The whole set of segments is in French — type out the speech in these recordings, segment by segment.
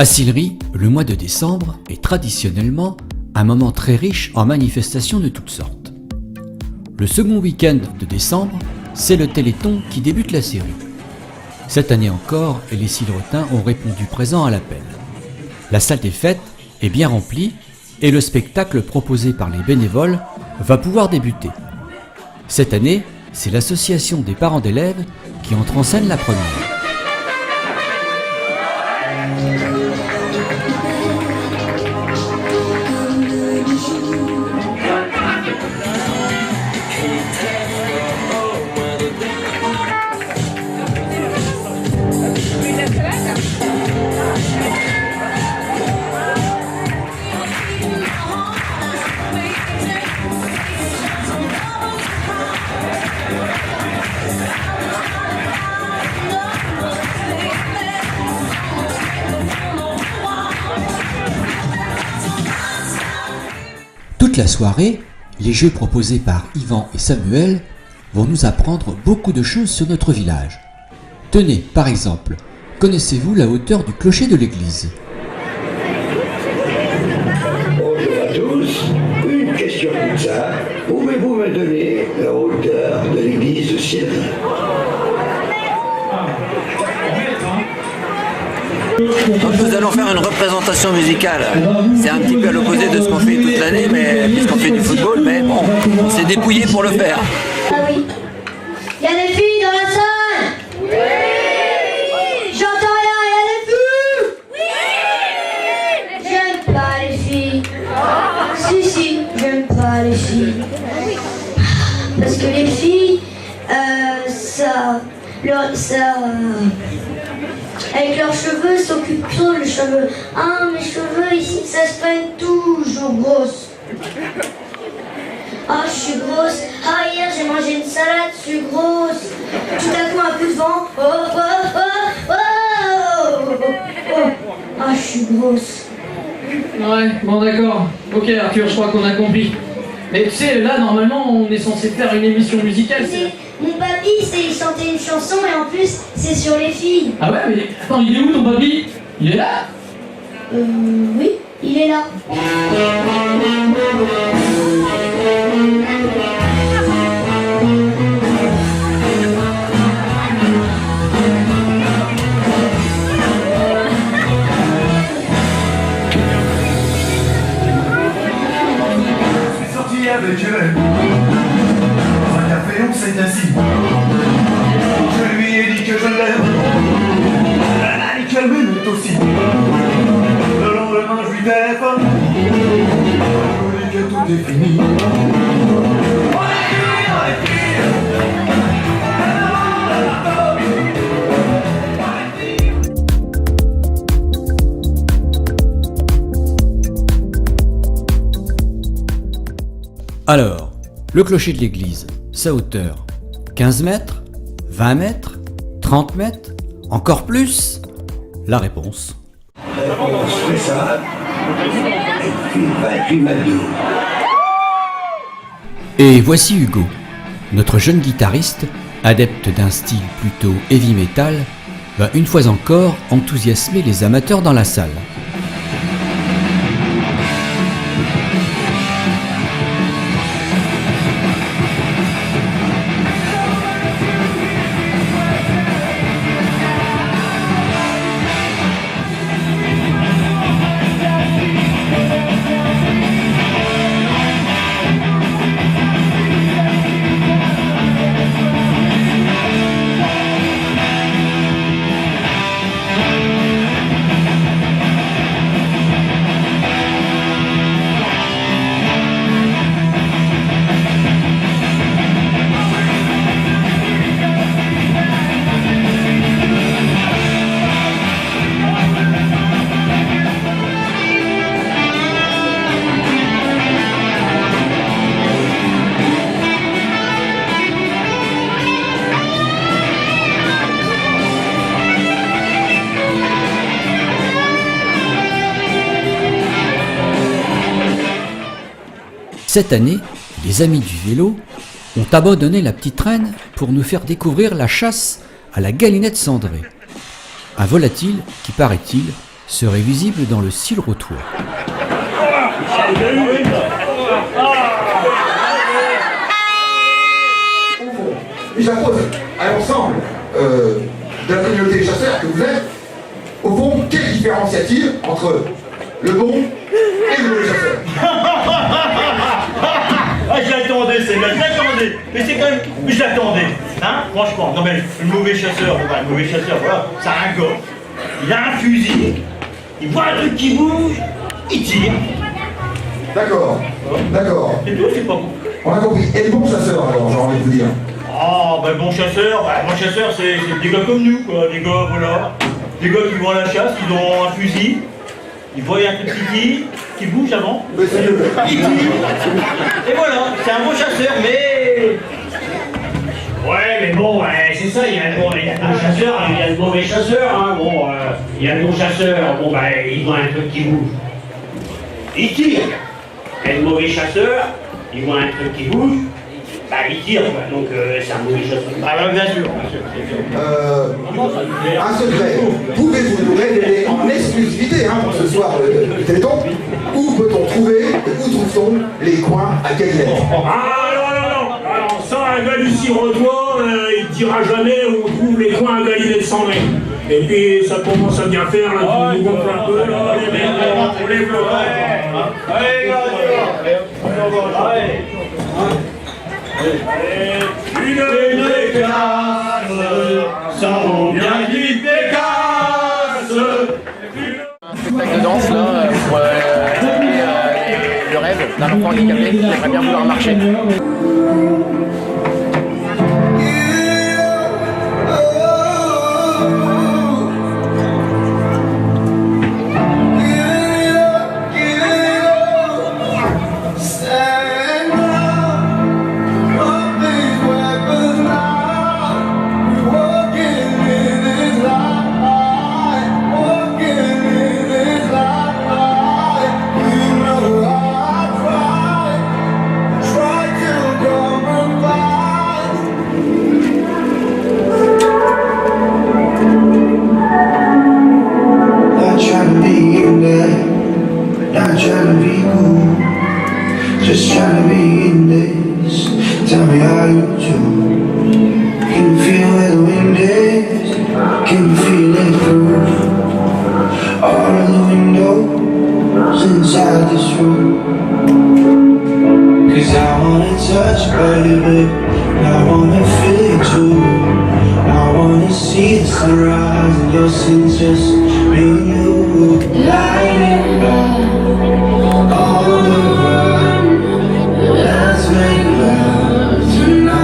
À Sillery, le mois de décembre est traditionnellement un moment très riche en manifestations de toutes sortes. Le second week-end de décembre, c'est le Téléthon qui débute la série. Cette année encore, les Sillerotains ont répondu présent à l'appel. La salle des fêtes est bien remplie et le spectacle proposé par les bénévoles va pouvoir débuter. Cette année, c'est l'association des parents d'élèves qui entre en scène la première. Toute la soirée, les jeux proposés par Yvan et Samuel vont nous apprendre beaucoup de choses sur notre village. Tenez, par exemple, connaissez-vous la hauteur du clocher de l'église ? Bonjour à tous, une question comme ça. Pouvez-vous me donner la hauteur de l'église de Sillery ? Donc nous allons faire une représentation musicale. C'est un petit peu à l'opposé de ce qu'on fait toute l'année, mais puisqu'on fait du football, mais bon, on s'est dépouillé pour le faire. Ah oui. Il y a des filles dans la salle. Oui. J'entends rien, il y a des filles. Oui. J'aime pas les filles. Si, j'aime pas les filles. Parce que les filles, avec leurs cheveux, s'occupent trop les cheveux. Ah, mes cheveux ici, ça se fait toujours grosse. Ah, je suis grosse. Ah, hier j'ai mangé une salade, je suis grosse. Tout à coup, un coup de vent. Oh, oh, oh, oh, oh. Ah, je suis grosse. Ouais, bon d'accord. Ok Arthur, je crois qu'on a compris. Mais tu sais, là, normalement, on est censé faire une émission musicale. Mon papy, il chantait une chanson et en plus, c'est sur les filles. Ah ouais, mais attends, il est où ton papy? Il est là? Oui, il est là. Je suis sorti avec elle. Dans un café, on s'est assis. Je lui ai dit que je l'aime. Elle m'a dit qu'elle m'aimait aussi. Le lendemain, je lui téléphone. Je lui dis que tout est fini. On est cuits dans les filles. Alors, le clocher de l'église, sa hauteur, 15 mètres, 20 mètres, 30 mètres, encore plus ? La réponse. C'est ça. Et puis Mado. Et voici Hugo, notre jeune guitariste, adepte d'un style plutôt heavy metal, va une fois encore enthousiasmer les amateurs dans la salle. Cette année, les amis du vélo ont abandonné la petite reine pour nous faire découvrir la chasse à la galinette cendrée. Un volatile qui, paraît-il, serait visible dans le Silrotois. Et j'impose à l'ensemble de la communauté des chasseurs que vous êtes, au fond, quelle différence y a-t-il entre le bon et le mauvais chasseur? Ah, je l'attendais, celle-là, je l'attendais. Mais c'est quand même. Mais je l'attendais. Hein, franchement. Non, mais le mauvais chasseur, bon, bah, le mauvais chasseur, voilà, ça a un gars. Il a un fusil, il voit un truc qui bouge, il tire. D'accord, d'accord. C'est tout, c'est pas bon. On a compris. Et le bon chasseur, alors, j'ai envie de vous dire. Ah, bah, bon chasseur, c'est des gars comme nous, quoi. Des gars, voilà. Des gars qui vont à la chasse, ils ont un fusil, ils voient un truc qui bouge avant. Mais c'est mieux. Il tire. Et voilà, c'est un bon chasseur, mais. Ouais, mais bon, c'est ça, il y a le bon chasseur, il y a le mauvais chasseur, hein, bon, il y a le bon chasseur, bon, bah, il voit un truc qui bouge. Il tire. Et le mauvais chasseur, il voit un truc qui bouge, bah, il tire, quoi, donc c'est un mauvais chasseur. Ah, bah, bien sûr. Un secret. Pouvez-vous nous révéler en exclusivité pour ce soir le Téléthon, où peut-on trouver, où trouve-t-on les coins à Galilée? Ah, non, alors ça, un gars du Silrotois, il tirera jamais où on trouve les coins à Galilée de 100 mètres. Et puis ça commence à bien faire, là, tu nous gonfles un peu, là, les mecs, on lève le bras. Une décasse, ça vaut bien qu'il décasse. Un spectacle de danse là pour le rêve d'un enfant handicapé qui aimerait bien vouloir marcher. Just trying to be in this. Tell me how you do. Can you feel where the wind is? Can you feel it through all of the windows inside this room? 'Cause I wanna touch body, babe, and I wanna feel it too. I wanna see the sunrise and your sins, just me and you. Lighting up all the run. Let's make love tonight.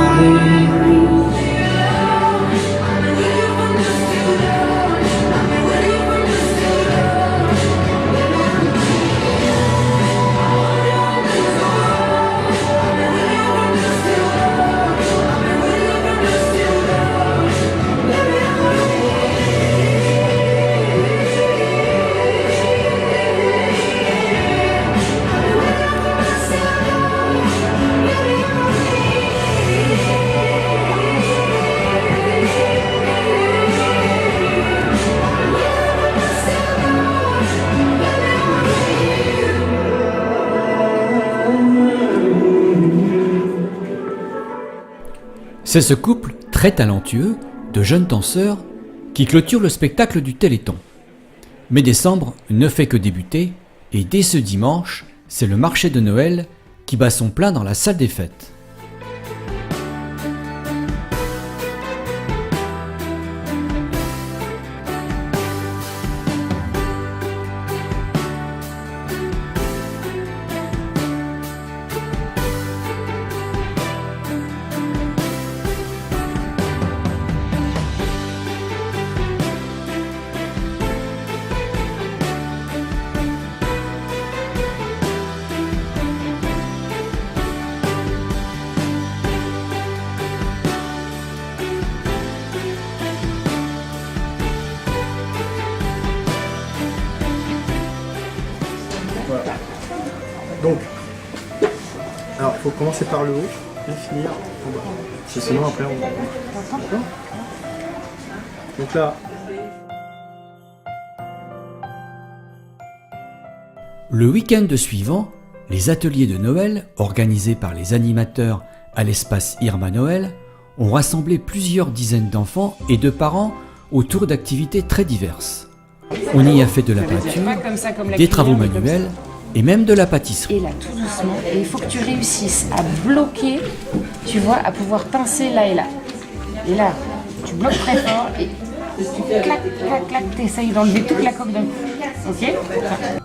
C'est ce couple très talentueux de jeunes danseurs qui clôture le spectacle du Téléthon. Mais décembre ne fait que débuter et dès ce dimanche, c'est le marché de Noël qui bat son plein dans la salle des fêtes. Voilà. Donc, alors il faut commencer par le haut et finir en bas. Parce que sinon après on... D'accord ? Donc là, Le week-end suivant, les ateliers de Noël, organisés par les animateurs à l'espace Irma Noël, ont rassemblé plusieurs dizaines d'enfants et de parents autour d'activités très diverses. On y a fait de la peinture, des travaux manuels et même de la pâtisserie. Et là, tout doucement, et il faut que tu réussisses à bloquer, tu vois, à pouvoir pincer là et là. Et là, tu bloques très fort et tu clac, clac, clac, t'essayes d'enlever toute la coque d'un coup. Ok ?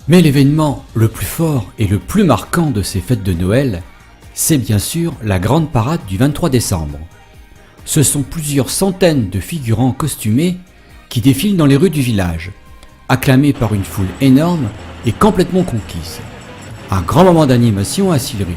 Mais l'événement le plus fort et le plus marquant de ces fêtes de Noël, c'est bien sûr la grande parade du 23 décembre. Ce sont plusieurs centaines de figurants costumés qui défilent dans les rues du village, acclamés par une foule énorme et complètement conquise. Un grand moment d'animation à Sillery.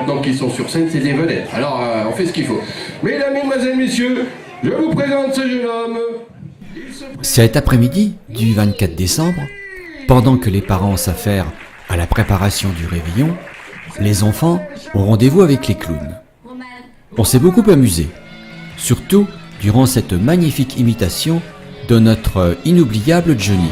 maintenant qu'ils sont sur scène, c'est des vedettes. Alors, on fait ce qu'il faut. Mesdames, Mesdemoiselles, Messieurs, je vous présente ce jeune homme. Cet après-midi du 24 décembre, pendant que les parents s'affairent à la préparation du réveillon, les enfants ont rendez-vous avec les clowns. On s'est beaucoup amusé, surtout durant cette magnifique imitation de notre inoubliable Johnny.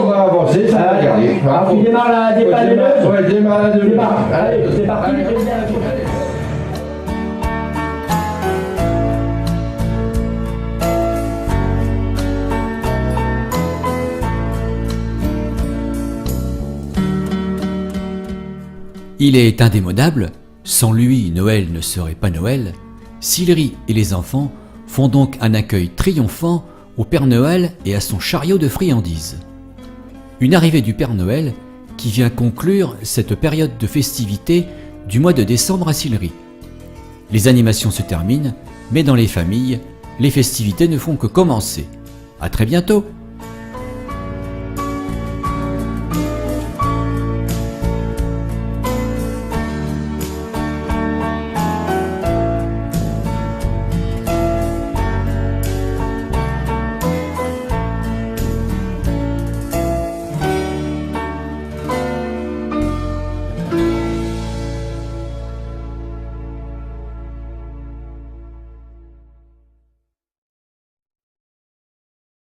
On va avancer, ça va regarder. Tu démarres la dépanneuse. Ouais, démarre la demi. Allez, c'est parti. Il est indémodable, sans lui Noël ne serait pas Noël. Sillery et les enfants font donc un accueil triomphant au Père Noël et à son chariot de friandises. Une arrivée du Père Noël qui vient conclure cette période de festivité du mois de décembre à Sillery. Les animations se terminent, mais dans les familles, les festivités ne font que commencer. À très bientôt!